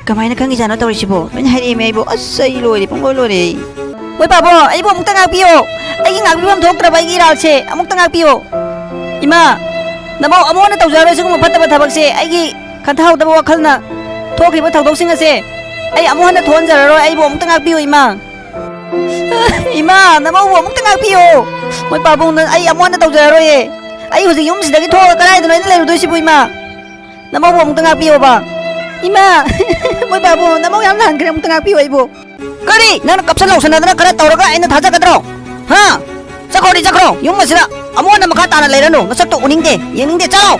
Kamain na kang isa na tawari sibo. Manahari may ibo. Asay lori. Punggoy lori. Uy, Pabo. Ay ibo. Amok tangag piyo. Ay ingag piyo. Amok trabay giral si. Amok tangag piyo. Ima. Namaw amo na tawjaro si kung mapatabat habag si. Ay kantahaw na wakal na. Toki ba tawdaw singa si. Ay amo na tuwan jararo. Ay ibo. Amok tangag piyo, Ima. Ima. Namaw amok tangag piyo. Uy, Pabo. Ay amo na tawjaro eh. Ay huwag yung sidagi toka kalay. Doon ay nalaro si po, Ima. Namaw amok tangag piyo ba? Ima, Uy, Pabo, namaw yam lahan kaya amok tangag piyo, Ibo. Kari, na nakapsalaw sa nadana kaya tawraga ay nathaja ka dro. Ha? Sakro di sakro. Yung masira. Amo na makata na layrano. Nasakto uning de. Yang de chao.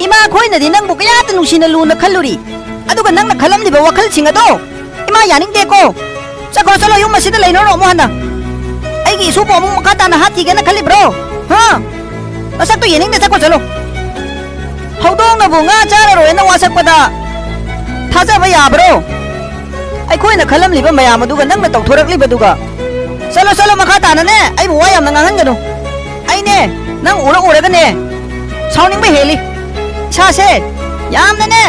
Ima koy na din nang bukaya tanong sinalu na kaluri. Ado ka nang nakalam di ba wakal singa do. Ima yaning de ko. Sakro salo yung masira layrano mo handa. Ay gi supo mo makata na hati ka na kalibro. Ha? Nasakto yaning de sakro salo. Haudong na bunga chararo na wasak pada. Taza ba yabro? Ay koy na kalam liba mayam aduga nang natawthurak liba duga. Salo makata na ne. Ay buwayam nangangan gano. Ay ne, nang ura ka ne. Sauning ba heli? Sase, yam na ne.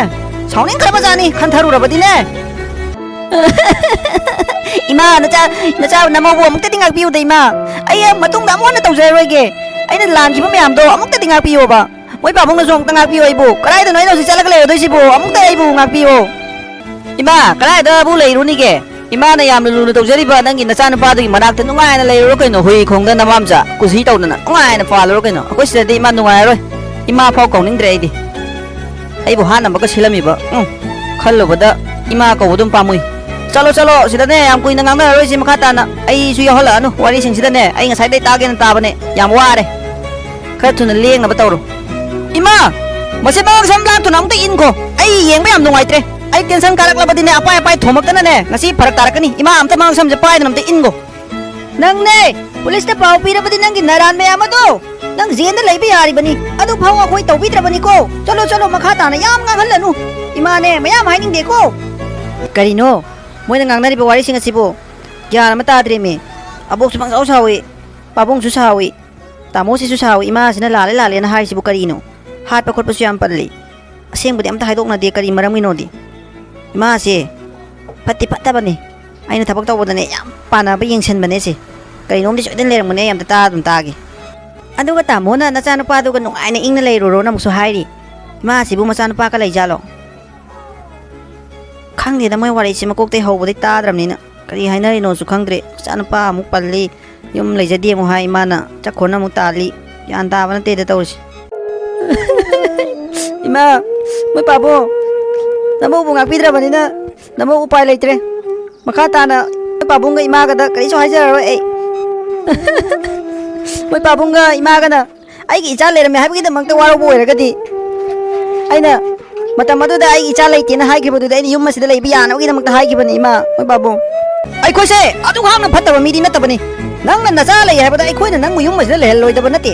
Sauning ka ba jani? Kantharura ba di ne? Ima, nacha namaw buwa amok tatingag piyo da ima. Ay matung da mo na tawjaro ge. Ay na lan kiba mayam do amok tatingag piyo ba? Uy, Pabong na song tangag piyo ay bu. Karay da no ino si chala kalay doy si bu. Amok ta ay bu ngag piyo. Ima, karay da bu layro ni ge. Ima na yam lulu daw jari ba nang inasana pa ding manak tan nungay na layro kay no hui khong da namamsa. Kusi taw na nungay na follow kay no. Ako sila di man nungay roy. Ima phaw kong ning dre di. Ay bu hana ba ka silami ba? Khallo ba da ima ko budum pamuy. Chalo sila ne am kuy nangang na roy si makata na. Ay suya hola ano wari sing sila ne. Ay ngasay day tagi na taba ne. Yam ware. Katu na lieng na ba tawro. Ima, masih bang samlang tu nang tiin ko. Ay yeng ba am nungay tre. Ay tensan karak la ba din apay thomak ta na ne. Ngasi parak tarak ni. Ima am ta mang sam japay nam tiin ko. Nang ne, pulis na pau pira ba din nang ginaran may ama do. Nang zien na lay ba yari ba ni? Ado pau ako'y tawpitra ba ni ko? Chalo makata na yam nga halano. Ima ne, mayam haining de ko. Karino, moy nang nari ba wari singa sibo. Gyara mata dre me. Abok sumang sausawi. Pabong susawi. Tamo si susawi ima sinalale na hari sibo Karino. Hat pa khot pa siyam padli. Asing budi amta haidok na di kari marang minodi. Ima si pati pata ba ni? Ay na tabag tawo na ne yam pana ba yengsen ba ne si? Karino di soiden lerang mo ne yam tata dum tagi. Ando ka tamo na nasano pa do ganung ay na ing na layro na muso hairi. Ima si bu masano pa ka lay jalo. Khang di na moy wari si makok tay haw budi tadram ni na. Kari hay na rin no su khang dre. Sano pa muk palli. Yung lay jadi mo hay mana chakko na muk tali. Yan ta ba na te da taw si. Ima, may Pabo. Namo bunga pidra ba nina? Namo upay laitre. Makata na may Pabong nga ima kada kaniso hay jaro eh. May Pabong nga ima kada. Ay gicha lera me habi kita magtawaro bo era kadi. Ay na matamado da ay gicha laiti na hay kibo da ay yum masida lay biyan okay na magtahay kibo ni ima. May Pabong. Ay ko se, adu hang na phatta ba midi na tabani. Nang na nasa lay hay ba ay ko na nang yum masida lay loy da ba nati.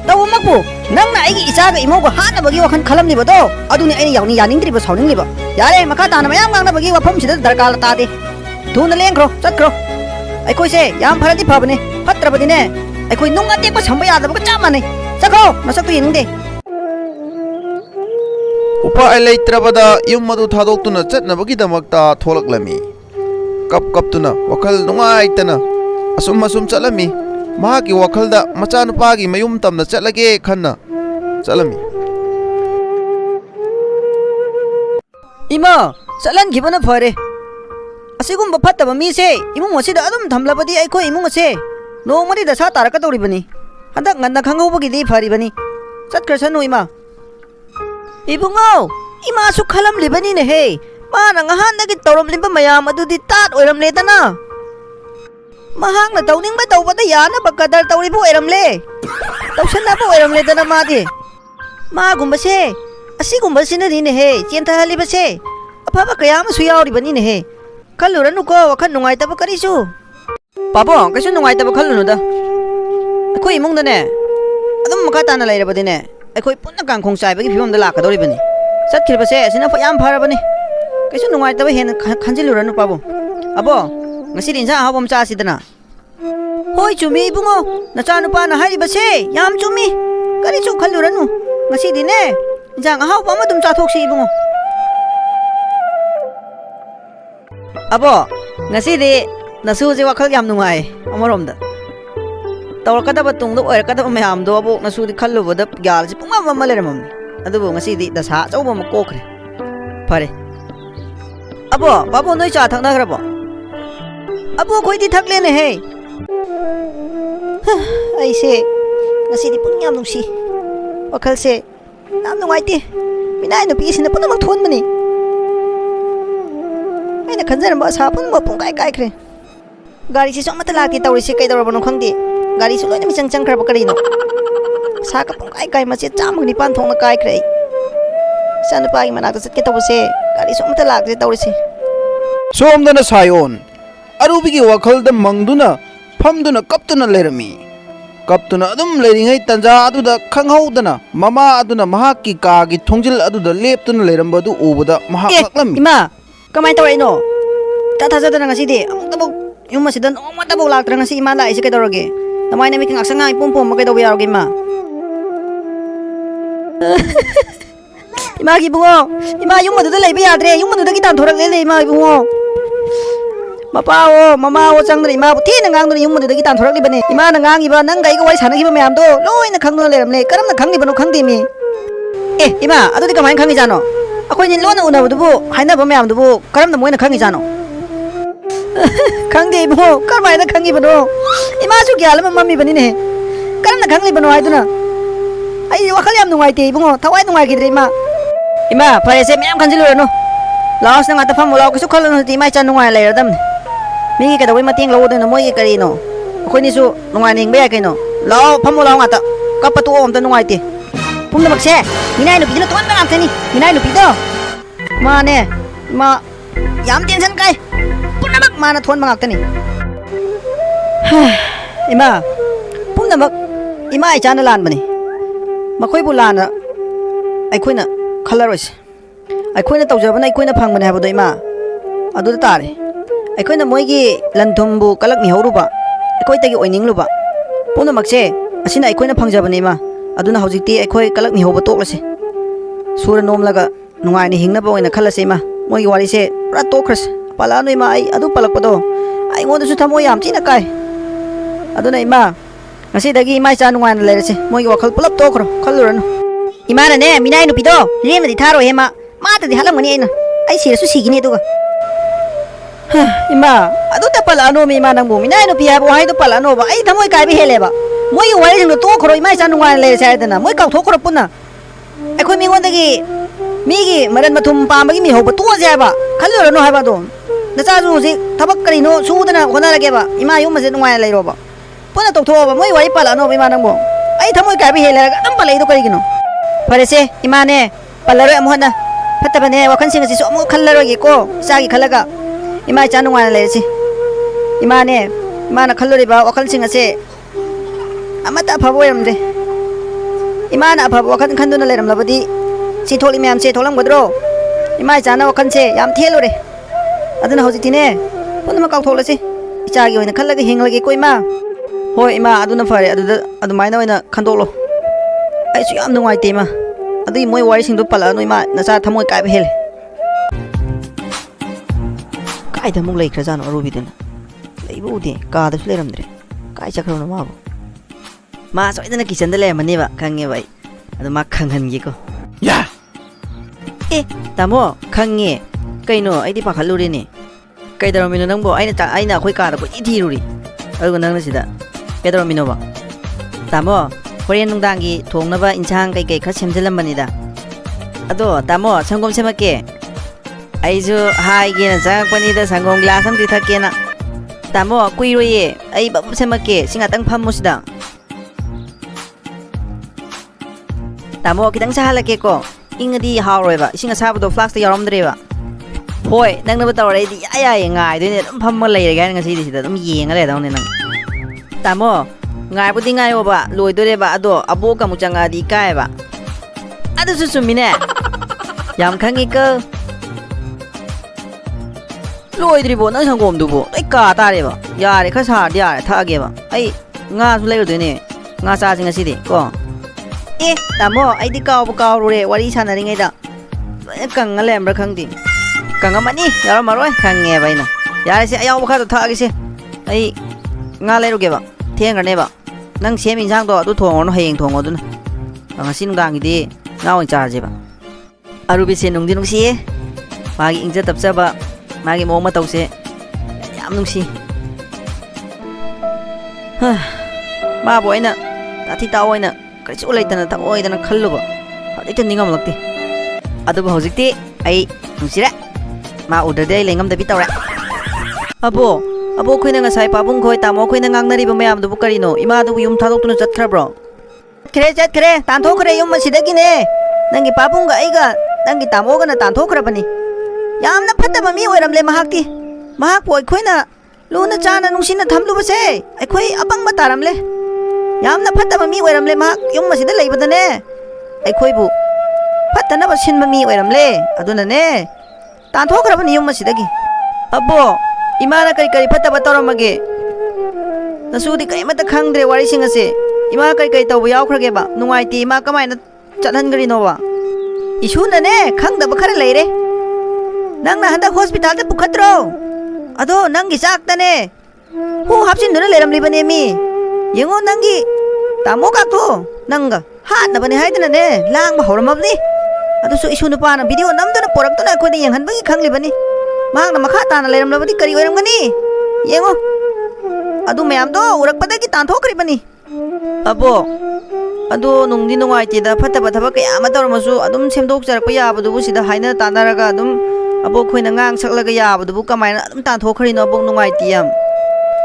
Tawo magpo nang na ay isa ga imo ko hana bagi wakan khalam ni ba do adu ni ay yauni yaning tri ba sauning ni ba yare makata na mayam ngang na bagi wafam sida darkal ta de tu na leng kro chat kro ay koi se yam pharati phabane phatra badi ne ay koi nung ate ko samba ya da ba cha mane sakro nasak tu ying de upa ay leitrabada yung madu thadok tu na chat na bagi damakta tholak lami kap tu na wakal nungai tana asum chalami mahaki wakalda machanupa gi mayum tamna chatlage khanna chalami Ima chalan gibana phare asigum ba phatta ba mi se imung wasida adum thamlabadi ai ko imung ase no mari da sa taraka tori bani handak nganna khangau bagi di phari bani chat krasanu ima ibungo ima su khalam libani ne he ma na ngahan dagi torom limba mayam adudi tat oiram le dana mahang na tawning ba taw bata yana pagkadal tawri po eram le tawsan na po eram le dana mati ma gumba se asi gumba sina din he chienta hali ba se apaba kaya ma suyaw ri bani ne he kalluran ko wakan nungai ta ba karisu pabo kaso nungai ta ba kallu no da ako imong da ne adum makata na laira ba din ne ako punna kang khong sai ba gi phimam da la ka dori bani sat khir ba se sina fa yam phara bani kaso nungai ta ba hen khanjiluran no pabo abo ngasi din sa hawam cha sidana hoi chumi bungo na cha nupa na hari base yam chumi kari chu khaluranu ngasi din ne jang haw pa ma dum cha thok si bungo Abo, ngasidi nasuji wakhal yam nungai amoromda. Tawrakadaba tungdo oirakadaba mayamdo abo nasudi khallubada gyalsi pungam amma leramamni. Adubu ngasidi dasa chauba ma kokre. Phare. Abo, babu noi cha thaknagrabo. Abo khoidi thakle ne he. Aise ngasidi pungyam nungsi. Wakhalse yam nungaite. Minai nupi sina punamak thonmani. Aina khanjaramba asa punma pungkai kai khre. Gari si somata lakti tawrisi kaidorabano khangdi. Gari su loina michang chang kharba karino. Sa ka pungkai kai ma che chamagni pan thongna kai khre. Sana pagi manakta satke tawse gari somata lakti tawrisi. somdana sayon arubigi wakhal da mangduna famduna kaptuna lerami kaptuna adum leringai tanja aduda khanghaudana mama aduna mahakki kaagi thongjil aduda leptuna lerambadu ubada mahak laklami Ima kamai tawraino ta thajadana ngasidi amuktabok yum masidan omatabok laktra ngasi ima la ise kaidorage namaina mi kang aksanga ipum pum makaidaw yaroge ima. Ima bungo ima yung maduda laiba yadre yung maduda kitan thorak lele ima bungo mapa o mama o changdri ima thi na ngang dri yung maduda kitan thorak libane ima na ngang iba nang gai ga wai sana giba mayam do loina khangna leramne karam na khangni bano khangdi mi ima adudi kamai khangi jano akoi ni lona una budu haina ba mayam du karam na moina khangi jano khangdi bungo karmai na khangi bano ima su gyalama mami bani ne karam na khangli bano haiduna ai wakhal yam nungai te bungo thawai nungai gidre ima parese mem khanjilurano laos na ngata famu law kasu khalano ti mai chan nungai leiradam mi ka dawai mating law na moi kari no khoi ni su nungai ning ba kaino law famu law ngata kapatu om ta nungai te pumna bakse minai no pidina tuan bang tani minai no pido ma ne ma yam tension kai pumna bak mana thon bang tani ima pumna bak ima ai chan lan bani makhoi bu lan ai khoina khalarose ai khoina tawjabana ai khoina phangmane habado ima adu tare ai khoina moigi lanthumbu kalak ni horuba ai khoi tagi oiningluba puna makse asina ai khoina phangjabane ima aduna hojikti ai khoi kalak ni hoba toklase sura nomlaga nungai ni hingna ba oina khalase ima moigi wari se pura tokras palano ima ai adu palakpado ai ngonda su thamo yam china kai aduna ima ngasi dagi mai cha nungai na lerase moigi wakhal pulap tokro khallurano imana ne minai no pido lem di tharo hema mata di halam ngani aina ai sira su sigini duga ima adu ta pala no mi manang bu minai no piya bo hai to pala no ba ai thamoi kai bi hele ba moi wai jing to khoro imai cha nungai le sai dana moi kau thok khoro punna ai khoi mi ngon dagi mi gi maran mathum pa ma gi mi ho ba to ja ba khallo no hai ba do na cha ju ji thabak kari no su dana hona lage ba ima yum ma je nungai le ro ba punna tok tho ba moi wai pala no bi manang bu ai thamoi kai bi hele ga dam pala do kari gino Parese imane palaro amuhana fatabane wakhan sing si so amu khallaro gi ko sagi khalaga ima cha nungai le si imane imana khallori ba wakhan sing ase amata phabo yamde imana phabo wakhan khanduna leram labadi si tholi myam se tholam godro ima cha na wakhan se yam thelore aduna hoji tine punma kau tholasi icha gi oina khallaga hinglagi ko ima hoi ima aduna fare adu maina oina khandolo ai su yam nungai te ma adui moi wari sing do pala noi ma na cha thamoi kai behel kai da muk lei khra jan aru bidin lei bu de ka da leram dre kai chakro na ma bu ma so idana kitchen da le mani ba khange bai adu ma khanghan gi ko ya tamo khange kaino ai di pakhaluri ni kai da romino nang bo aina khoi ka da ko i thiruri aru nang na sida kai da romino ba tamo Korean nungdangi thongnaba inchang kai kai kha semjelambanida ado tamo sangom semake aiju hai ge na jangpani da sangom glass am ti thakena tamo kuiroye ai babu semake singatang phammusida tamo kitang sahalake ko ingadi hawroiba isinga sabado flask ta yaramdreba hoi nangna ba tawrai di ya ngai de ne dum phamma leire ga ngasi di sida dum yenga le dawne nang tamo ngai budi ngai oba loidore ba ado abo ka muchanga di kai ba adu su sumine yam khangi ko loidri bo nang sangom du bo ai ka ta re ba yare kha sa dia tha ge ba ai nga su le do ne nga sa jing asi di ko tamo ai di ka bu ka ro re wari sanari ngai da kang lem ra khang di kang amani yaro maroi khang nge ba ina ꯌꯥꯔꯦꯁꯦ ꯑꯌꯥꯎꯕ ꯈꯔꯗꯣ ꯊꯛꯑꯒꯦꯁꯦ ꯑꯩ ꯉꯥ ꯂꯩꯔꯨꯒꯦꯕ ꯊꯦꯡꯈ꯭ꯔꯅꯦꯕ ꯅꯪ ꯁꯦꯝ ꯏꯟꯁꯥꯡꯗꯣ ꯑꯗꯨ ꯊꯣꯡꯉꯨꯔꯅꯨ ꯍꯌꯦꯡ ꯊꯣꯡꯉꯣ ꯑꯗꯨꯅ ꯉꯁꯤ ꯅꯨꯡꯗꯥꯡꯒꯤꯗꯤ ꯉꯥ ꯑꯣꯏꯅ ꯆꯥꯔꯁꯦꯕ ꯑꯔꯨꯕꯤꯁꯦ ꯅꯨꯡꯗꯤ ꯅꯨꯡꯁꯤꯌꯦ ꯃꯥꯒꯤ ꯏꯪꯖ ꯇꯞꯆꯕ ꯃꯥꯒꯤ ꯃꯑꯣꯡ ꯃꯇꯧꯁꯦ ꯌꯥꯝ ꯅꯨꯡꯁꯤ ꯃꯥꯕꯨ ꯑꯩꯅ ꯇꯥꯊꯤ ꯇꯥ ꯑꯣꯏꯅ ꯀꯔꯤꯁꯨ ꯂꯩꯇꯅ ꯊꯛꯑꯣꯏꯗꯅ ꯈꯜꯂꯨꯕ ꯍꯧꯖꯤꯛꯇ ꯅꯤꯡꯉꯝꯂꯛꯇꯦ ꯑꯗꯨꯕꯨ ꯍꯧꯖꯤꯛꯇꯤ ꯑꯩ ꯅꯨꯡꯁꯤꯔꯦ ꯃꯥ ꯎꯗ꯭ꯔꯗꯤ ꯑꯩ ꯂꯩꯉꯝꯗꯕꯤ ꯇꯧꯔꯦ ꯑꯕꯣ ꯑꯩꯈꯣꯏꯅ ꯉꯁꯥꯏ ꯄꯥꯕꯨꯡ ꯈꯣꯏ ꯇꯥꯃꯣ ꯈꯣꯏꯅ ꯉꯥꯡꯅꯔꯤꯕ ꯃꯌꯥꯝꯗꯨꯕꯨ ꯀꯔꯤꯅꯣ ꯏꯃꯥꯗꯨꯕꯨ ꯌꯨꯝ ꯊꯥꯗꯣꯛꯇꯨꯅ ꯆꯠꯈ꯭ꯔꯕ꯭ꯔꯣ ꯆꯠꯈ꯭ꯔꯦ ꯇꯥꯟꯊꯣꯛꯈ꯭ꯔꯦ ꯌꯨꯝ ꯑꯁꯤꯗꯒꯤꯅꯦ ꯅꯪꯒꯤ ꯄꯥꯕꯨꯡꯒ ꯑꯩꯒ ꯅꯪꯒꯤ ꯇꯥꯃꯣꯒꯅ ꯇꯥꯟꯊꯣꯛꯈ꯭ꯔꯕꯅꯤ ꯌꯥꯝꯅ ꯐꯠꯇꯕ ꯃꯤ ꯑꯣꯏꯔꯝꯂꯦ ꯃꯍꯥꯛꯇꯤ ꯃꯍꯥꯛꯄꯨ ꯑꯩꯈꯣꯏꯅ ꯂꯨꯅ ꯆꯥꯅ ꯅꯨꯡꯁꯤꯅ ꯊꯝꯂꯨꯕꯁꯦ ꯑꯩꯈꯣꯏ ꯑꯄꯪꯕ ꯇꯥꯔꯝꯂꯦ ꯌꯥꯝꯅ ꯐꯠꯇꯕ ꯃꯤ ꯑꯣꯏꯔꯝꯂꯦ ꯃꯍꯥꯛ ꯌꯨꯝ ꯑꯁꯤꯗ ꯂꯩꯕꯗꯅꯦ ꯑꯩꯈꯣꯏꯕꯨ ꯐꯠꯇꯅꯕ ꯁꯤꯟꯕ ꯃꯤ ꯑꯣꯏꯔꯝꯂꯦ ꯑꯗꯨꯅꯅꯦ ꯇꯥꯟꯊꯣꯛꯈ꯭ꯔꯕꯅꯤ ꯌꯨꯝ ꯑꯁꯤꯗꯒꯤ ꯑꯕꯣ ꯏꯃꯥꯅ ꯀꯔꯤ ꯐꯠꯇꯕ ꯇꯧꯔꯝꯃꯒꯦ ꯅꯁꯨꯗꯤ ꯀꯔꯤꯃꯠꯇ ꯈꯪꯗ꯭ꯔꯦ ꯋꯥꯔꯤꯁꯤꯡ ꯑꯁꯦ ꯏꯃꯥ ꯀꯔꯤ ꯇꯧꯕ ꯌꯥꯎꯈ꯭ꯔꯒꯦꯕ ꯅꯨꯡꯉꯥꯏꯇꯦ ꯏꯃꯥ ꯀꯃꯥꯏꯅ ꯆꯠꯍꯟꯈ꯭ꯔꯤꯅꯣꯕ ꯏꯁꯨꯅꯅꯦ ꯈꯪꯗꯕ ꯈꯔ ꯂꯩꯔꯦ ꯅꯪꯅ ꯍꯟꯗꯛ ꯍꯣꯁꯄꯤꯇꯥꯜꯗ ꯄꯨꯈꯠꯇ꯭ꯔꯣ ꯑꯗꯣ ꯅꯪꯒꯤ ꯆꯥꯛꯇꯅꯦ ꯍꯨ ꯍꯥꯞꯆꯤꯟꯗꯨꯅ ꯂꯩꯔꯝꯂꯤꯕꯅꯦ ꯃꯤ ꯌꯦꯡꯉꯣ ꯅꯪꯒꯤ ꯇꯥꯃꯣ ꯀꯥꯛꯇꯣ ꯅꯪꯒ ꯍꯥꯠꯅꯕꯅꯦ ꯍꯥꯏꯗꯅꯅꯦ ꯂꯥꯡꯕ ꯍꯧꯔꯝꯃꯕꯅꯤ ꯑꯗꯨꯁꯨ ꯏꯁꯨ ꯅꯨꯄꯥꯅ ꯚꯤꯗꯤꯑꯣ ꯅꯝꯗꯨꯅ ꯄꯣꯔꯛꯇꯨꯅ ꯑꯩꯈꯣꯏꯗ ꯌꯦꯡꯍꯟꯕꯒꯤ ꯈꯪꯂꯤꯕꯅꯤ ꯃꯍꯥꯛꯅ ꯃꯈꯥ ꯇꯥꯅ ꯂꯩꯔꯝꯂꯕꯗꯤ ꯀꯔꯤ ꯑꯣꯏꯔꯝꯒꯅꯤ ꯌꯦꯡꯉꯣ ꯑꯗꯨ ꯃꯌꯥꯝꯗꯣ ꯎꯔꯛꯄꯗꯒꯤ ꯇꯥꯟꯊꯣꯛꯈ꯭ꯔꯤꯕꯅꯤ ꯑꯕꯣ ꯑꯗꯣ ꯅꯨꯡꯗꯤ ꯅꯨꯡꯉꯥꯏꯇꯦꯗ ꯐꯠꯇꯕ ꯊꯕꯛ ꯀꯌꯥ ꯑꯃ ꯇꯧꯔꯝꯃꯁꯨ ꯑꯗꯨꯝ ꯁꯦꯝꯗꯣꯛꯆꯔꯛꯄ ꯌꯥꯕꯗꯨꯕꯨ ꯁꯤꯗ ꯍꯥꯏꯅ ꯇꯥꯟꯅꯔꯒ ꯑꯗꯨꯝ ꯑꯕꯣꯛ ꯈꯣꯏꯅ ꯉꯥꯡ ꯁꯛꯂꯒ ꯌꯥꯕꯗꯨꯕꯨ ꯀꯃꯥꯏꯅ ꯑꯗꯨꯝ ꯇꯥꯟꯊꯣꯛꯈ꯭ꯔꯤꯅꯣ ꯑꯕꯣꯛ ꯅꯨꯡꯉꯥꯏꯇꯦ ꯌꯥꯝ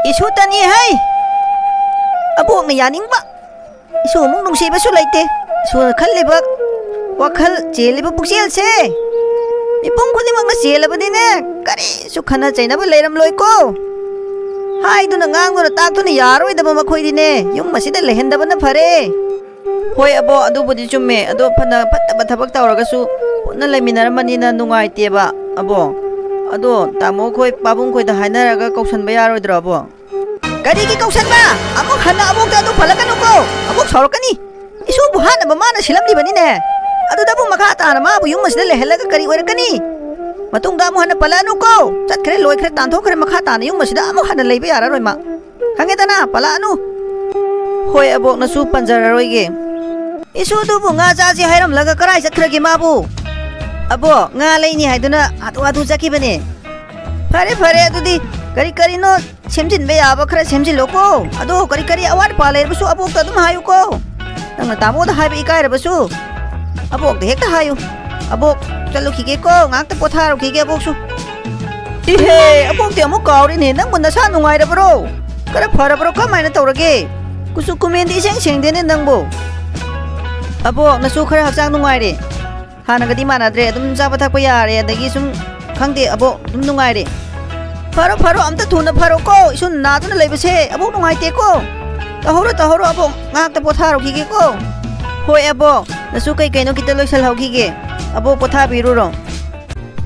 ꯏꯁꯨꯇꯅꯤ ꯍꯩ ꯑꯕꯣꯛꯅ ꯌꯥꯅꯤꯡꯕ 이수 ꯑꯃꯨꯛ ꯅꯨꯡꯁꯤꯕꯁꯨ ꯂꯩꯇꯦ ꯏꯁꯨꯅ ꯈꯜꯂꯤꯕ ꯋꯥꯈꯜ ꯆꯦꯜꯂꯤꯕ ꯄꯨꯛꯆꯦꯜꯁꯦ ꯃꯤꯄꯨꯝ ꯈꯨꯗꯤꯡꯃꯛꯅ ꯆꯦꯜꯂꯕꯗꯤꯅꯦ ꯀꯔꯤꯁꯨ ꯈꯟꯅ ꯆꯩꯅꯕ ꯂꯩꯔꯝꯂꯣꯏꯀꯣ ꯍꯥꯏꯗꯨꯅ ꯉꯥꯡꯗꯨꯅ ꯇꯥꯛꯇꯨꯅ ꯌꯥꯔꯣꯏꯗꯕ ꯃꯈꯣꯏꯗꯤꯅꯦ ꯌꯨꯝ ꯑꯁꯤꯗ ꯂꯩꯍꯟꯗꯕꯅ ꯐꯔꯦ ꯍꯣꯏ ꯑꯕꯣ ꯑꯗꯨꯕꯨꯗꯤ ꯆꯨꯝꯃꯦ ꯑꯗꯣ ꯐꯅ ꯐꯠꯇꯕ ꯊꯕꯛ ꯇꯧꯔꯒꯁꯨ ꯄꯨꯟꯅ ꯂꯩꯃꯤꯟꯅꯔꯝꯕꯅꯤꯅ ꯅꯨꯡꯉꯥꯏꯇꯦꯕ ꯑꯕꯣ ꯑꯗꯣ ꯇꯥꯃꯣ ꯈꯣꯏ ꯄꯥꯕꯨꯡ ꯈꯣꯏꯗ ꯍꯥꯏꯅꯔꯒ ꯀꯧꯁꯟꯕ ꯌꯥꯔꯣꯏꯗ꯭ꯔꯣ ꯑꯕꯣ ꯀꯔꯤꯒꯤ ꯀꯧꯁꯟꯕ ꯑꯃꯨꯛ ꯍꯟꯅ ꯑꯃꯨꯛꯇ ꯑꯗꯨ ꯄꯜꯂꯛꯀꯅꯨꯀꯣ ꯑꯃꯨꯛ ꯁꯥꯎꯔꯛꯀꯅꯤ ꯏꯁꯨꯕꯨ ꯍꯥꯠꯅꯕ ꯃꯥꯅ ꯁꯤꯜꯂꯝꯂꯤꯕꯅꯤꯅꯦ ꯑꯗꯨꯗꯕꯨ ꯃꯈꯥ ꯇꯥꯅ ꯃꯥꯕꯨ ꯌꯨꯝ ꯑꯁꯤꯗ ꯂꯩꯍꯜꯂꯒ ꯀꯔꯤ ꯑꯣꯏꯔꯛꯀꯅꯤ ꯃꯇꯨꯡꯗ ꯑꯃꯨꯛ ꯍꯟꯅ ꯄꯜꯂꯛꯑꯅꯨꯀꯣ ꯆꯠꯈ꯭ꯔꯦ ꯂꯣꯏꯈ꯭ꯔꯦ ꯇꯥꯟꯊꯣꯛꯈ꯭ꯔꯦ ꯃꯈꯥ ꯇꯥꯅ ꯌꯨꯝ ꯑꯁꯤꯗ ꯑꯃꯨꯛ ꯍꯟꯅ ꯂꯩꯕ ꯌꯥꯔꯔꯣꯏ ꯃꯥ ꯈꯪꯉꯦꯗꯅ ꯄꯜꯂꯛꯑꯅꯨ ꯍꯣꯏ ꯑꯕꯣꯛꯅꯁꯨ ꯄꯟꯖꯔꯔꯣꯏꯒꯦ ꯏꯁꯨꯗꯨꯕꯨ ꯉꯥ ꯆꯥꯁꯤ ꯍꯥꯏꯔꯝꯂꯒ ꯀꯔꯥꯏ ꯆꯠꯈ꯭ꯔꯒꯦ ꯃꯥꯕꯨ ꯑꯕꯣ ꯉꯥ ꯂꯩꯅꯤ ꯍꯥꯏꯗꯨꯅ ꯍꯥꯊꯨ ꯆꯠꯈꯤꯕꯅꯦ ꯐꯔꯦ ꯑꯗꯨꯗꯤ ꯀꯔꯤꯅꯣ ꯁꯦꯝꯖꯤꯟꯕ ꯌꯥꯕ ꯈꯔ ꯁꯦꯝꯖꯤꯜꯂꯣꯀꯣ ꯑꯗꯣ ꯀꯔꯤ ꯑꯋꯥꯠ ꯑꯄꯥ ꯂꯩꯔꯕꯁꯨ ꯑꯕꯣꯛꯇ ꯑꯗꯨꯝ ꯍꯥꯏꯌꯨꯀꯣ ꯅꯪꯅ ꯇꯥꯃꯣꯗ ꯍꯥꯏꯕ ꯏꯀꯥꯏꯔꯕꯁꯨ ꯑꯕꯣꯛꯇ ꯍꯦꯛꯇ ꯍꯥꯏꯌꯨ ꯑꯕꯣꯛ ꯆꯠꯂꯨꯈꯤꯒꯦꯀꯣ ꯉꯥꯛꯇ ꯄꯣꯊꯥꯔꯨꯈꯤꯒꯦ ꯑꯕꯣꯛꯁꯨ 이해 ꯑꯕꯣꯛꯇꯤ ꯑꯃꯨꯛ ꯀꯥꯎꯔꯤꯅꯦ ꯅꯪꯕꯨ ꯅꯁꯥ ꯅꯨꯡꯉꯥꯏꯔꯕ꯭ꯔꯣ ꯈꯔ ꯐꯔꯕ꯭ꯔꯣ ꯀꯃꯥꯏꯅ ꯇꯧꯔꯒꯦ ꯀꯨꯆꯨ ꯀꯨꯃꯦꯟꯗꯤ 이생 ꯁꯦꯡꯗꯦꯅꯦ ꯅꯪꯕꯨ ꯑꯕꯣꯛ ꯅꯁꯨ ꯈꯔ ꯍꯛꯆꯥꯡ ꯅꯨꯡꯉꯥꯏꯔꯦ ꯍꯥꯟꯅꯒꯗꯤ ꯃꯥꯟꯅꯗ꯭ꯔꯦ ꯑꯗꯨꯝ ꯆꯥꯕ ꯊꯛꯄ ꯌꯥꯔꯦ ꯑꯗꯒꯤ ꯁꯨꯝ ꯈꯪꯗꯦ ꯑꯕꯣꯛ ꯑꯗꯨꯝ ꯅꯨꯡꯉꯥꯏꯔꯦ ꯐꯔꯣ ꯑꯝꯇ ꯊꯨꯅ ꯐꯔꯣꯀꯣ 이sun 나ꯗꯨꯅ ꯂꯩꯕꯁꯦ ꯑꯕꯣꯛ ꯅꯨꯡꯉꯥꯏꯇꯦꯀꯣ ꯇꯧꯍꯧꯔꯣ ꯑꯕꯣꯛ ꯉꯥꯛꯇ ꯄꯣꯊꯥꯔꯨꯈꯤꯒꯦꯀꯣ ꯍꯣꯏ ꯑꯕꯣꯛ ꯅꯁꯨ ꯀꯩꯅꯣ ꯈꯤꯇ ꯂꯣꯏꯁꯜꯍꯧꯈꯤꯒꯦ ꯑꯕꯣꯛ ꯄꯣꯊꯥꯕꯤꯔꯨꯔꯣ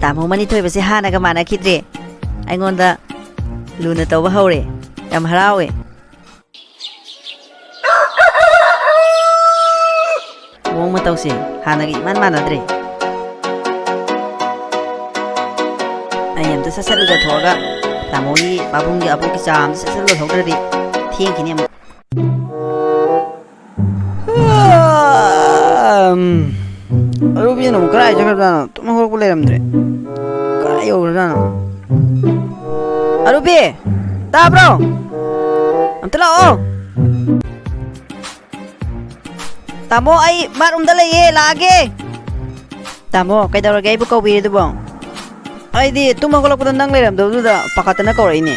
ꯇꯥꯃꯣ ꯃꯅꯤꯊꯣꯏꯕꯁꯦ ꯍꯥꯟꯅꯒ ꯃꯥꯟꯅꯈꯤꯗ꯭ꯔꯦ ꯑꯩꯉꯣꯟꯗ ꯂꯨꯅ ꯇꯧꯕ ꯍꯧꯔꯦ ꯌꯥꯝ ꯍꯔꯥꯎꯋꯦ ꯃꯑꯣꯡ ꯃꯇꯧꯁꯦ ꯍꯥꯟꯅꯒ ꯏꯃꯥꯟ ꯃꯥꯟꯅꯗ꯭ꯔꯦ ꯑꯩ ꯑꯝꯇ ꯁꯠ ꯂꯨꯖꯊꯣꯛꯑꯒ ꯇꯥꯃꯣꯒꯤ ꯄꯥꯕꯨꯡꯒꯤ ꯑꯕꯣꯛꯀꯤ ꯆꯥ ꯑꯝꯇ ꯁꯠ ꯂꯣꯜꯍꯧꯗ꯭ꯔꯗꯤ ꯊꯦꯡꯈꯤꯅꯤ ꯑꯃꯨꯛ ꯑꯔꯨꯕꯤꯅ ꯑꯃꯨꯛ ꯀꯔꯥꯏ ꯆꯠꯈ꯭ꯔꯖꯥꯠꯅꯣ ꯇꯨꯝ ꯍꯧꯔꯛꯄ ꯂꯩꯔꯝꯗ꯭ꯔꯦ ꯀꯔꯥꯏ ꯌꯧꯈ꯭ꯔꯖꯥꯠꯅꯣ ꯑꯔꯨꯕꯤ ꯇꯥꯕ꯭ꯔꯣ ꯑꯝꯇ ꯂꯥꯛꯑꯣ ꯇꯥꯃꯣ ꯑꯩ ꯕꯥꯠꯔꯨꯝꯗ ꯂꯩꯌꯦ ꯂꯥꯛꯑꯒꯦ ꯇꯥꯃꯣ ꯀꯩꯗꯧꯔꯒꯦ ꯑꯩꯕꯨ ꯀꯧꯕꯤꯔꯤꯗꯨꯕꯣ ꯑꯩꯗꯤ ꯇꯨꯝ ꯍꯧꯒꯠꯂꯛꯄꯗ ꯅꯪ ꯂꯩꯔꯝꯗꯕꯗꯨꯗ ꯄꯥꯈꯠꯇꯅ ꯀꯧꯔꯛꯏꯅꯦ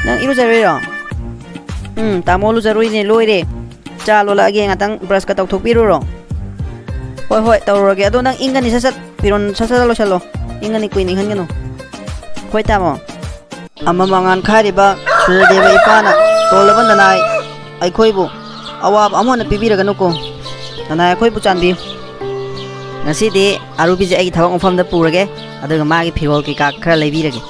ꯅꯪ ꯏꯔꯨꯖꯔꯨꯏꯔꯣ ꯇꯥꯃꯣ ꯂꯨꯖꯔꯨꯏꯅꯦ ꯂꯣꯏꯔꯦ ꯆꯥ ꯂꯣꯜꯂꯛꯑꯒꯦ ꯉꯥꯛꯇꯪ ꯕ꯭ꯔꯁꯀ ꯇꯧꯊꯣꯛꯄꯤꯔꯨꯔꯣ ꯍꯣꯏ ꯇꯧꯔꯨꯔꯒꯦ ꯑꯗꯣ ꯅꯪ ꯏꯪꯒꯅꯤ ꯁꯠ ꯐꯤꯔꯣꯟ ꯁꯠ ꯂꯣꯏꯁꯜꯂꯣ ꯏꯪꯒꯅꯤ ꯀꯨꯏꯅ ꯏꯪꯍꯟꯒꯅꯨ ꯍꯣꯏ ꯇꯥꯃꯣ ꯃꯉꯥꯟ ꯈꯥꯏꯔꯤꯕ ꯁꯨꯔꯗꯦꯕ ꯏꯄꯥꯅ ꯇꯣꯜꯂꯕ ꯅꯅꯥꯏ ꯑꯩꯈꯣꯏꯕꯨ ꯑꯋꯥꯕ ꯑꯃ ꯄꯤꯕꯤꯔꯒꯅꯨꯀꯣ ꯅꯅꯥꯏ ꯑꯩꯈꯣꯏꯕꯨ ꯆꯥꯟꯕꯤꯌꯨ ꯉꯁꯤꯗꯤ ꯑꯔꯨꯕꯤꯁꯦ ꯑꯩꯒꯤ ꯊꯕꯛ ꯃꯐꯝꯗ ꯄꯨꯔꯒꯦ ꯑꯗꯨꯒ ꯃꯥꯒꯤ ꯐꯤꯔꯣꯜ ꯀꯩꯀꯥ ꯈꯔ ꯂꯩꯕꯤꯔꯒꯦ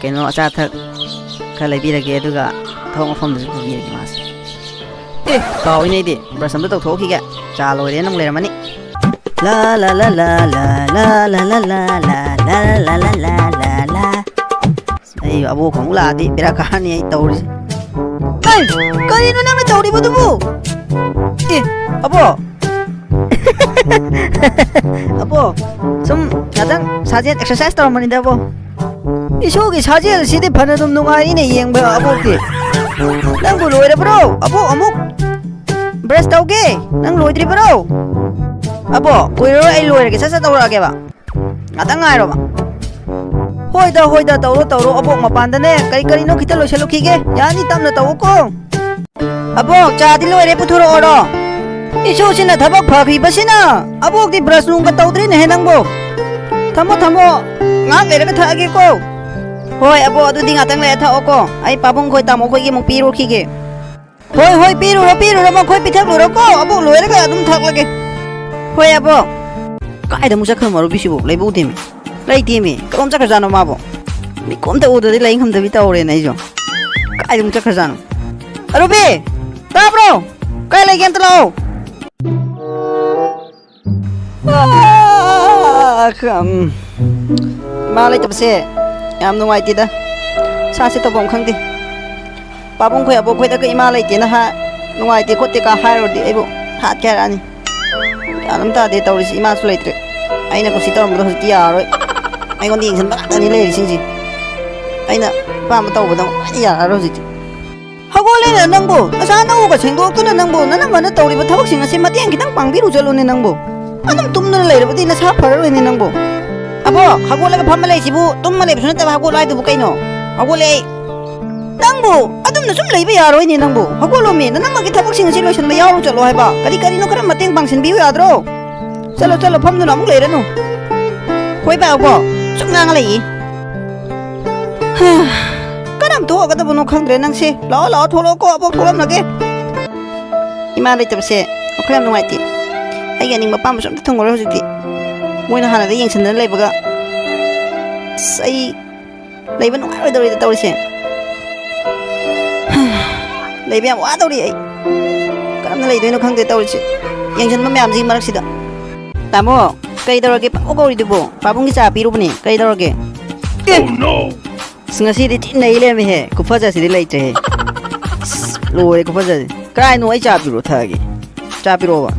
ꯀꯩꯅꯣ ꯑꯆꯥ ꯑꯊꯛꯈꯔ ꯂꯩꯕꯤꯔꯒꯦ ꯑꯗꯨꯒ ꯊꯕꯛ ꯃꯐꯝꯗꯁꯨ ꯄꯨꯕꯤꯔꯒꯦ ꯃꯥꯁꯦ ꯀꯥꯎꯏꯅꯦ ꯑꯩꯗꯤ ꯕ꯭ꯔꯁ ꯑꯝꯇ ꯇꯧꯊꯣꯛꯈꯤꯒꯦ ꯆꯥ ꯂꯣꯏꯔꯦꯅ ꯑꯃꯨꯛ ꯂꯩꯔꯝꯃꯅꯤ ला la la la la la la la la la la la la la la la ꯑꯩ ꯑꯕꯣꯛ ꯑꯃꯨꯛ ꯂꯥꯛꯑꯗꯤ ꯕꯦꯔꯥ ꯀꯥꯔꯅꯤ ꯑꯩ ꯇꯧꯔꯤꯁꯦ ꯑꯩ ꯀꯔꯤꯅꯣ ꯅꯪꯅ ꯇꯧꯔꯤꯕꯗꯨꯕꯨ ꯑꯦ ꯑꯕꯣ ꯑꯕꯣ ꯁꯨꯝ ꯉꯥꯛꯇꯪ ꯁꯥꯖꯦꯜ ꯑꯦꯛꯁꯔꯁꯥꯏꯁ ꯇꯧꯔꯝꯕꯅꯤꯗ ꯑꯕꯣ ꯏꯁꯣꯒꯤ ꯁꯥꯖꯦꯜꯁꯤꯗꯤ ꯐꯅ ꯑꯗꯨꯝ ꯅꯨꯡꯉꯥꯏꯔꯤꯅꯦ ꯌꯦꯡꯕ ꯑꯕꯣꯛꯇꯤ ꯅꯪꯕꯨ ꯂꯣꯏꯔꯕ꯭ꯔꯣ ꯑꯕꯣꯛ ꯑꯃꯨꯛ ꯕ꯭ꯔꯁ ꯇꯧꯒꯦ ꯅꯪ ꯂꯣꯏꯗ꯭ꯔꯤꯕ꯭ꯔꯣ ꯑꯕꯣ ꯀꯨꯏꯔꯔꯣꯏ ꯑꯩ ꯂꯣꯏꯔꯒꯦ ꯁꯠ ꯁꯠ ꯇꯧꯔꯛꯑꯒꯦꯕ ꯉꯥꯛꯇꯪ ꯉꯥꯏꯔꯣꯕ ꯍꯣꯏꯗ ꯇꯧꯔꯣ ꯑꯕꯣꯛ ꯃꯄꯥꯟꯗꯅꯦ ꯀꯔꯤꯅꯣ ꯈꯤꯇ ꯂꯣꯏꯁꯜꯂꯨꯈꯤꯒꯦ ꯌꯥꯅꯤ ꯇꯞꯅ ꯇꯧꯀꯣ ꯑꯕꯣꯛ ꯆꯥꯗꯤ ꯂꯣꯏꯔꯦ ꯄꯨꯊꯣꯔꯛꯑꯣꯔꯣ ꯏꯁꯨꯁꯤꯅ ꯊꯕꯛ ꯐꯈꯤꯕꯁꯤꯅ ꯑꯕꯣꯛꯇꯤ ꯕ꯭ꯔꯁ ꯅꯨꯡꯒ ꯇꯧꯗ꯭ꯔꯤꯅꯦꯍꯦ ꯅꯪꯕꯨ ꯊꯝꯃꯣ ꯉꯥꯛ ꯂꯩꯔꯒ ꯊꯛꯑꯒꯦꯀꯣ ꯍꯣꯏ ꯑꯕꯣꯛ ꯑꯗꯨꯗꯤ ꯉꯥꯛꯇꯪ ꯂꯩꯔ ꯊꯛꯑꯣꯀꯣ ꯑꯩ ꯄꯥꯕꯨꯡ ꯈꯣꯏ ꯇꯥꯃꯣ ꯈꯣꯏꯒꯤ ꯑꯃꯨꯛ ꯄꯤꯔꯨꯈꯤꯒꯦ ꯍꯣꯏ ꯄꯤꯔꯨꯔꯣ ꯃꯈꯣꯏ ꯄꯤꯊꯛꯂꯨꯔꯣꯀꯣ ꯑꯕꯣꯛ ꯂꯣꯏꯔꯒ ꯑꯗꯨꯝ ꯊꯛꯂꯒꯦ ꯍꯣꯏ ꯑꯕꯣꯛ ꯀꯥꯏꯗ ꯑꯃꯨꯛ ꯆꯠꯈ꯭ꯔ ꯃꯔꯨꯕꯤꯁꯤꯕꯨ ꯂꯩꯕ ꯎꯗꯦꯃꯤ ꯂꯩꯇꯦꯃꯤ ꯀꯔꯣꯝ ꯆꯠꯈ꯭ꯔꯖꯥꯠꯅꯣ ꯃꯥꯕꯨ ꯃꯤꯀꯣꯝꯇ ꯎꯗ꯭ꯔꯗꯤ ꯂꯩ ꯉꯝꯗꯕꯤ ꯇꯧꯔꯦꯅ ꯑꯩꯁꯨ ꯀꯥꯏꯗ ꯑꯃꯨꯛ ꯆꯠꯈ꯭ꯔꯖꯥꯠꯅꯣ ꯑꯔꯨꯕꯤ ꯇꯥꯕ꯭ꯔꯣ ꯀꯥꯏ ꯂꯩꯒꯦ ꯑꯝꯇ ꯂꯥꯛꯑꯣ ꯏꯃꯥ ꯂꯩꯇꯕꯁꯦ ꯌꯥꯝ ꯅꯨꯡꯉꯥꯏꯇꯦꯗ ꯁꯥꯁꯦ ꯇꯧꯐꯝ ꯈꯪꯗꯦ ꯄꯥꯕꯨꯡ ꯈꯣꯏ ꯑꯕꯣꯛ ꯈꯣꯏꯗꯒ ꯏꯃꯥ ꯂꯩꯇꯦꯅ ꯅꯨꯡꯉꯥꯏꯇꯦ ꯈꯣꯠꯇꯦ ꯀ ꯍꯥꯏꯔꯨꯔꯗꯤ ꯑꯩꯕꯨ ꯍꯥꯠꯀꯦ ꯍꯥꯏꯔꯛꯑꯅꯤ ꯒ꯭ꯌꯥꯟ ꯑꯃ ꯇꯥꯗꯦ ꯇꯧꯔꯤꯁꯤ ꯏꯃꯥꯁꯨ ꯂꯩꯇ꯭ꯔꯦ ꯑꯩꯅ ꯀꯨꯁꯤ ꯇꯧꯔꯝꯕꯗꯣ ꯍꯧꯖꯤꯛꯇꯤ ꯌꯥꯔꯔꯣꯏ ꯑꯩꯉꯣꯟꯗ ꯌꯦꯡꯁꯤꯟꯕ ꯉꯥꯛꯇꯅꯤ ꯂꯩꯔꯤꯁꯤꯡꯁꯤ ꯑꯩꯅ ꯑꯄꯥꯝꯕ ꯇꯧꯕꯗ ꯂꯣꯏꯅ ꯌꯥꯔꯔꯣꯏ ꯍꯧꯖꯤꯛꯇꯤ ꯍꯧꯒꯠꯂꯦꯅ ꯅꯪꯕꯨ ꯅꯁꯥ ꯅꯎꯒ ꯁꯦꯡꯗꯣꯛꯇꯨꯅ ꯅꯪꯕꯨ ꯅꯅꯝꯃꯅ ꯇꯧꯔꯤꯕ ꯊꯕꯛꯁꯤꯡ ꯑꯁꯤ ꯃꯇꯦꯡ ꯈꯤꯇꯪ ꯄꯥꯡꯕꯤꯔꯨ ꯆꯠꯂꯨꯅꯦ ꯅꯪꯕꯨ ꯑꯗꯨꯝ ꯇꯨꯝꯗꯨꯅ ꯂꯩꯔꯕꯗꯤ ꯅꯁꯥ ꯐꯔꯔꯣꯏꯅꯦ ꯅꯪꯕꯨ ꯑꯕꯣ ꯍꯧꯒꯠꯂꯒ ꯐꯝꯃ ꯂꯩꯁꯤꯕꯨ ꯇꯨꯝꯃ ꯂꯩꯕꯁꯨ ꯅꯠꯇꯕ ꯍꯧꯒꯠꯂꯣ ꯍꯥꯏꯗꯨꯕꯨ ꯀꯩꯅꯣ ꯍꯧꯒꯠꯂꯦ ꯑꯩ ꯅꯪꯕꯨ ꯑꯗꯨꯝꯅ ꯁꯨꯝ ꯂꯩꯕ ꯌꯥꯔꯣꯏꯅꯦ ꯅꯪꯕꯨ ꯍꯧꯒꯠꯂꯣꯃꯤ ꯅꯅꯝꯃꯒꯤ ꯊꯕꯛꯁꯤꯡ ꯑꯁꯤ ꯂꯣꯏꯁꯤꯟꯕ ꯌꯥꯎꯔꯨ ꯆꯠꯂꯣ ꯍꯥꯏꯕ ꯀꯔꯤꯅꯣ ꯈꯔ ꯃꯇꯦꯡ ꯄꯥꯡꯁꯤꯟꯕꯤꯌꯨ ꯌꯥꯗ꯭ꯔꯣ ꯆꯠꯂꯣ ꯐꯝꯗꯨꯅ ꯑꯃꯨꯛ ꯂꯩꯔꯅꯨ ꯍꯣꯏ ꯕꯥꯕꯣ ꯁꯨꯝ ꯉꯥꯡꯉ ꯂꯩꯌꯦ ꯀꯔꯝ ꯊꯣꯛꯑꯒꯗꯕꯅꯣ ꯈꯪꯗ꯭ꯔꯦ ꯅꯪꯁꯦ ꯂꯥꯛꯑꯣ ꯊꯣꯛꯂꯛꯑꯣꯀꯣ ꯑꯕꯣꯛ ꯊꯣꯛꯂꯛꯅꯒꯦ ꯏꯃꯥ ꯂꯩꯇꯕꯁꯦ ꯋꯥꯈꯜ ꯌꯥꯝ ꯅꯨꯡꯉꯥꯏꯇꯦ ꯑꯩꯒꯤ ꯑꯅꯤꯡꯕ ꯑꯄꯥꯝꯕꯁꯨ ꯑꯝꯇ ꯊꯨꯡꯉꯔꯣꯏ ꯍꯧꯖꯤꯛꯇꯤ ꯃꯣꯏꯅ ꯍꯥꯟꯅꯗ ꯌꯦꯡꯁꯤꯟꯗꯅ ꯂꯩꯕꯒ ꯑꯁ ꯑꯩ ꯂꯩꯕ ꯅꯨꯡꯉꯥꯏꯔꯣꯏꯗꯧꯔꯤꯗ ꯇꯧꯔꯤꯁꯦ ꯂꯩꯕ ꯌꯥꯝ ꯋꯥꯗꯧꯔꯤ ꯑꯩ ꯀꯔꯝꯅ ꯂꯩꯗꯣꯏꯅꯣ ꯈꯪꯗꯦ ꯇꯧꯔꯤꯁꯦ ꯌꯦꯡꯁꯤꯟꯕ ꯃꯌꯥꯝꯁꯤꯒꯤ ꯃꯔꯛꯁꯤꯗ ꯇꯥꯃꯣ ꯀꯩꯗꯧꯔꯒꯦ ꯄꯥꯎ ꯀꯧꯔꯤꯗꯨꯕꯣ ꯄꯥꯕꯨꯡꯒꯤ ꯆꯥ ꯄꯤꯔꯨꯕꯅꯤ ꯀꯩꯗꯧꯔꯒꯦ ngasi tin nei le me he kufaja si lai tre loi kufaja krai no ai cha piro thagi cha piro ba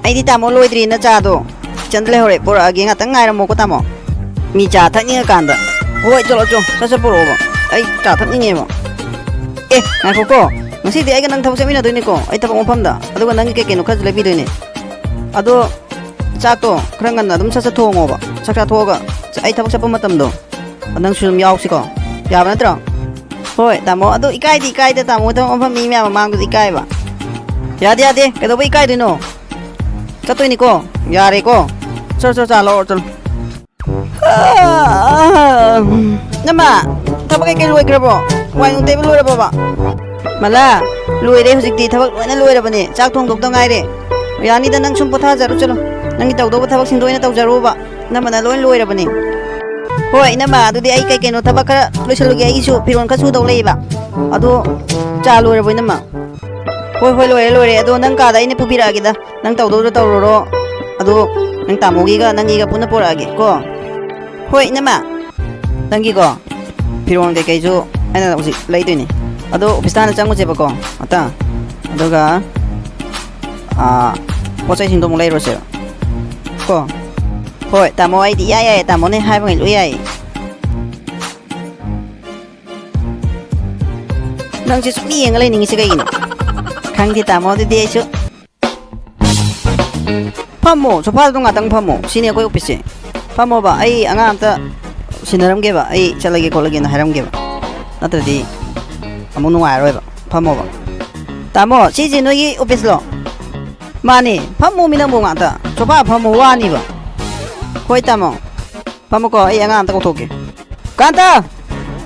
ai di tamo loi dri na cha do chandle hore pora age nga tang ngai ra mo ko tamo mi cha thak ni kan da hoi cholo cho sa sa poro ba ai cha thak ni nge ba ngai ko ngasi di ai ga nang thau se mi na doi ni ko ai thak mo pham da adu ga nang ke ke no khaj le bi doi ni ado cha to khrang gan na dum sa sa thong ba sa sa thoga ai thak sa pa matam do nang sum yaw si ko ya ba natro hoi tamo ado ikai di ikai da tamo to on mi ma mang du ikai ba ya de ke do ikai du no cha toi ni ko ya re ko cho cha lo cho nama thaba ke loi kra bo wai nu te loi ra ba mala loi re hujik di thaba loina loi ra bane chak thong dok da ngai re ya ni da nang sum potha jaru chalo nang tau do thaba sing doina tau jaru ba nama na loi ra bane hoi nama adudi ai kai keno thaba kara loisaluge ai su piron ka su do leiba adu cha loi ra boi nama hoi loi ado nang ka da ine pubira gi da nang tau do ro adu nang tamogi ga nang gi ga puna pora gi ko hoi nama nang gi ko piron ke kai ju ana usi lei doi ni ado office na chang mo je ba ko ata ado ga pochai sing do mo lei ro se ko hoi tamo ai di ya tamo ne hai bangai lu ai nang si sumi yang lai ning si kai no khang di tamo di de su pamo sofa dong atang pamo sini ko office pamo ba ai anga amta sinaram ge ba ai chalage ko lage na haram ge ba natradi amu nu ai roi ba pamo ba tamo si ji no yi office lo mani pamo mi nang bo nga ta sofa pamo wa ni ba hoi tamo pamo ko ai anga amta ko thoke kanta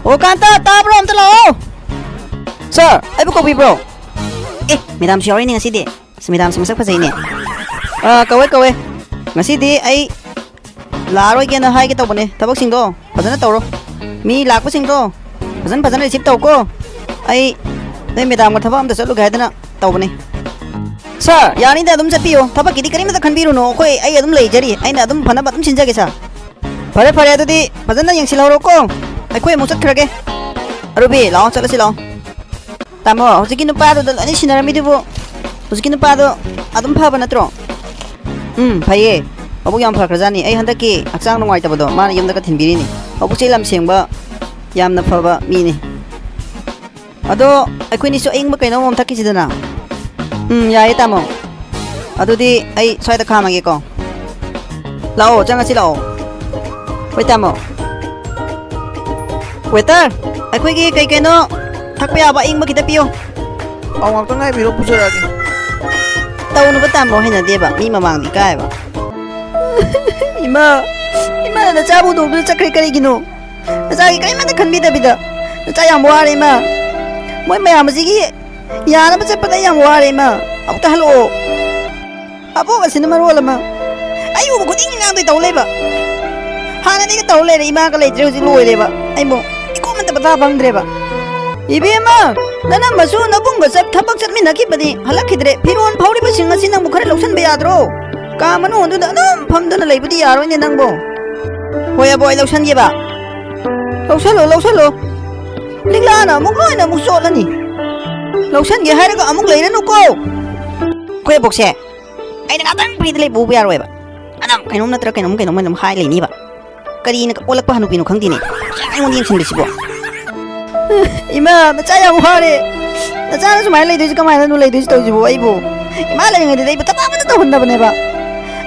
o kanta ta bro amta lo sir ai bu ko bi bro madam sorry ni ngasi de si madam si masak pa ni kawai ngasi di ai la roi ge na hai ge taw bane tabak sing do phajana tawro mi lak pa sing do phajana receive taw ko ai nei madam ga thaba amta chalu ga dana taw bane sir yani da dum chapiyo thaba kidi karim da khanbiru no koi ai adum lei jari ai na adum phana batum sinja ge sa phare adudi phajana yang silawro ko ꯑꯩꯈꯣꯏ ꯑꯃꯨꯛ ꯆꯠꯈ꯭ꯔꯒꯦ ꯑꯔꯨꯕꯤ ꯂꯥꯛꯑꯣ ꯆꯠꯂꯁꯤ ꯂꯥꯛꯑꯣ ꯇꯥꯃꯣ ꯍꯧꯖꯤꯛꯀꯤ ꯅꯨꯄꯥꯗꯨꯗ ꯂꯣꯏꯅ ꯁꯤꯟꯅꯔꯝꯃꯤꯗꯨꯕꯨ ꯍꯧꯖꯤꯛꯀꯤ ꯅꯨꯄꯥꯗꯣ ꯑꯗꯨꯝ ꯐꯕ ꯅꯠꯇ꯭ꯔꯣ ꯐꯩꯌꯦ ꯃꯕꯨꯛ ꯌꯥꯝ ꯐꯈ꯭ꯔꯖꯥꯠꯅꯤ ꯑꯩ ꯍꯟꯗꯛꯀꯤ ꯍꯛꯆꯥꯡ ꯅꯨꯡꯉꯥꯏꯇꯕꯗꯣ ꯃꯥꯅ ꯌꯨꯝꯗꯒ ꯊꯤꯟꯕꯤꯔꯤꯅꯤ ꯃꯕꯨꯛꯁꯦ ꯌꯥꯝ ꯁꯦꯡꯕ ꯌꯥꯝꯅ ꯐꯕ ꯃꯤꯅꯤ ꯑꯗꯣ ꯑꯩꯈꯣꯏꯅꯤꯁꯨ ꯑꯏꯪꯕ ꯀꯩꯅꯣꯝ ꯑꯃ ꯊꯛꯈꯤꯁꯤꯗꯅ ꯌꯥꯏꯌꯦ ꯇꯥꯃꯣ ꯑꯗꯨꯗꯤ ꯑꯩ ꯁ꯭ꯋꯥꯏꯗ ꯈꯥꯝꯃꯒꯦꯀꯣ ꯂꯥꯛꯑꯣ ꯆꯪꯉꯁꯤ ꯂꯥꯛꯑꯣ ꯍꯣꯏ ꯇꯥꯃꯣ ꯋꯦꯇꯔ ꯑꯩꯈꯣꯏꯒꯤ ꯀꯩ ꯀꯩꯅꯣ ꯊꯛꯄ ꯌꯥꯕ ꯑꯏꯪꯕ ꯈꯤꯇ ꯄꯤꯌꯣ ꯑꯧ ꯉꯥꯛꯇꯪ ꯉꯥꯏꯕꯤꯔꯣ ꯄꯨꯖꯔꯛꯑꯒꯦ ꯇꯧꯅꯕ ꯇꯥꯃꯣ ꯍꯩꯅꯗꯦꯕ ꯃꯤ ꯃꯃꯥꯡꯗ ꯏꯀꯥꯏꯕ 이마 나 짜고 놀고 짝그리 거리기노 자기 까이만데 컨비다비다 짜 양 뭐하래 이마 뭐 이마 아무지기 야나 뭐 째빠다 양 뭐하래 이마 아무도 할로 아보가 시는 말 올라마 아이고 뭐 고딩이 나도 떠올래봐 하나 니가 떠올래래 이마가 레이트를 호지 로이래봐 아이 뭐 이거만 다 방드래봐 이비마 나는 마수 나본 거잡 타박 잡미 나기버디 할락히드래 필요한 파우리버 싱어시 낭 무카를 록선배 야드로 까만 온두다 넌 밤도나 레이브디 야로이네 낭보 호야 보이 록선기봐 록선로 링라나 목 로이나 목 쏠라니 록선기 하이라가 아목 레이라놓고 호야 복세 아이는 아단 프리들레 부부 야로이봐 아남 그놈 나트라 그놈 좀 하이 레이니봐 까리는 올락바 하누비노 강디네 짱원 임신듯이보 이마 나 짜양 화래 나 짜는 좀 알레 되지 가만히 놀래 되지 또지보 아이보 이마 레이는데 이보 따바바도 또 혼나보네 봐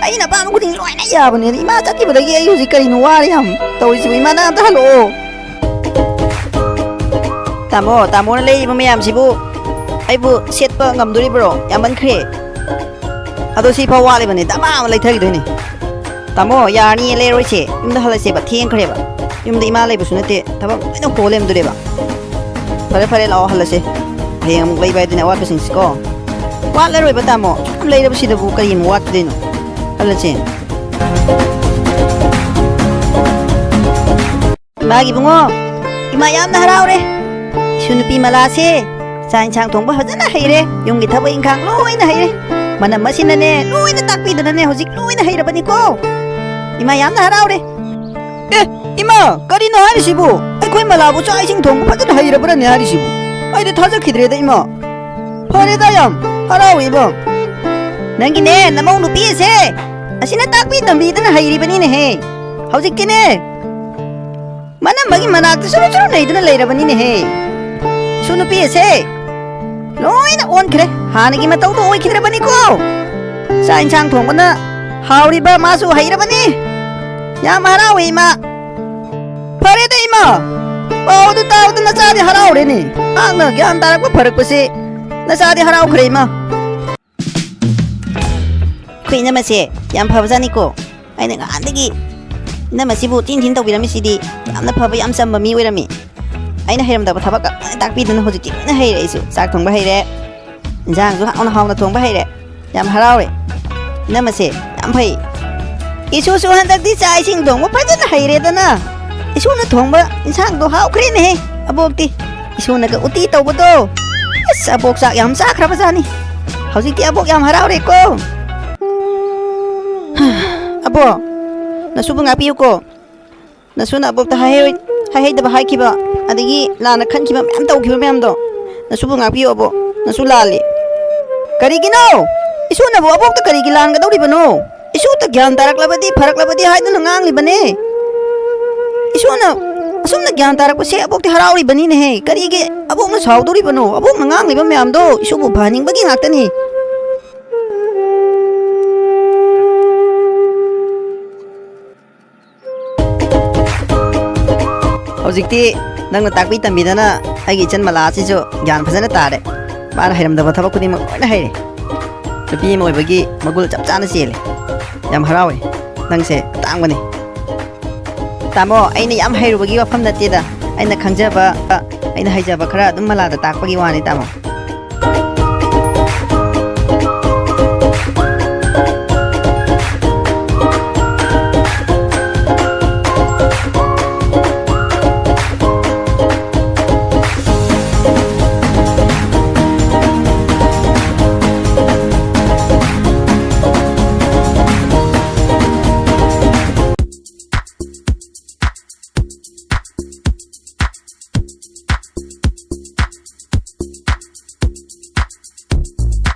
아이 나 빠는 고딩 로이나 야보네 이마 짜기보다 이게 요지 까리는 와리함 또지보 이마 나한테 할로 따모는 레이브 매암시보 아이보 셋바 ngam돌이브로 야만 크레 아도시 파 와리버네 따마 레이터기도네 따모 야니 레로이체 임다 할라세바 티엔 크레바 임다 이마 레이브수 나테 타바 로이나 홀렘도레바 fare lao halase heng lei bai dina wat besing sko wat le roi batamo am lei da bisi da bu kayin wat dino halase magi bungo ima yam na haraure shunupi malase sain chang thong ba hajana haire yungi thaba ingkhang loina haire manam masina ne loina takpi dana ne hojik loina haire bani ko ima yam na haraure 이마 까리나 하리시부 아이코이 말라부 짜이싱 동부 파트도 하이라브라네 하리시부 아이데 타자키드레다 이마 파레다얌 하라우 이봉 낭기네 나몽 누피에세 아시나 딱비 덤비드나 하이리바니네 해 하우직기네 만남 마기 마나트 수루수루 레이드나 레이라바니네 해 수누피에세 로이나 온 그래 하나기 마따우도 오이 키드라바니고 사인창 동부나 하우리바 마수 하이라바니 야 마라우 이마 파레다 이마 빠우도 따우도 나 짜디 하라오래니 아나 յան 따라고 버럭버시 나 짜디 하라오 그래 이마 그이 나마시 얌 파부자니고 아이 내가 안되기 나마시부 띵띵 떠비라미시디 얌나 파부 얌 쌈바 미 오이라미 아이나 해람다고 타바가 딱 비드는 호지기 나 해이래 이수 싹 통바 해이래 인장수 하나 통바 해이래 얌 하라오래 나마시 얌 파이 이수수 한닥디 짜이싱 동부 파드나 해이래다나 이소나 통바 인상도 하우크리네 아복티 이소나가 우티 떠보도 에스 아복삭 얌 싸크라바자니 하우직티 아복 얌 하라오레고 아보 나 수분 아피우고 나 수나 아복다 하헤이다바 하이키바 아디기 라나 칸키바 맘 떠우키바 맘도 나 수분 아피우 아보 나 술랄리 까리기노 이소나보 아복다 까리기 란가도리바노 이소타 갸ꯟ 다락라바디 파락라바디 하이드나 ngangliba네 이소나 asumna gyan tarak pa siya abok ti harauri bani ne he karige abok na saudori bano abok nangang liba mayamdo isubu baning bagi ngaktani hojikti nangna takpi tambidana aigi chan mala sisu gyan phajana tare mara hairamdaba thabak khudimak loina haire nupi ama oibagi magul chap chana chele yam harawe nangse tangbani तामो आइने याम हैरुबगी वफम नतेदा आइना खंजबा आइना हैजबा खरा दुम मलादा ताकपगी वानी तामो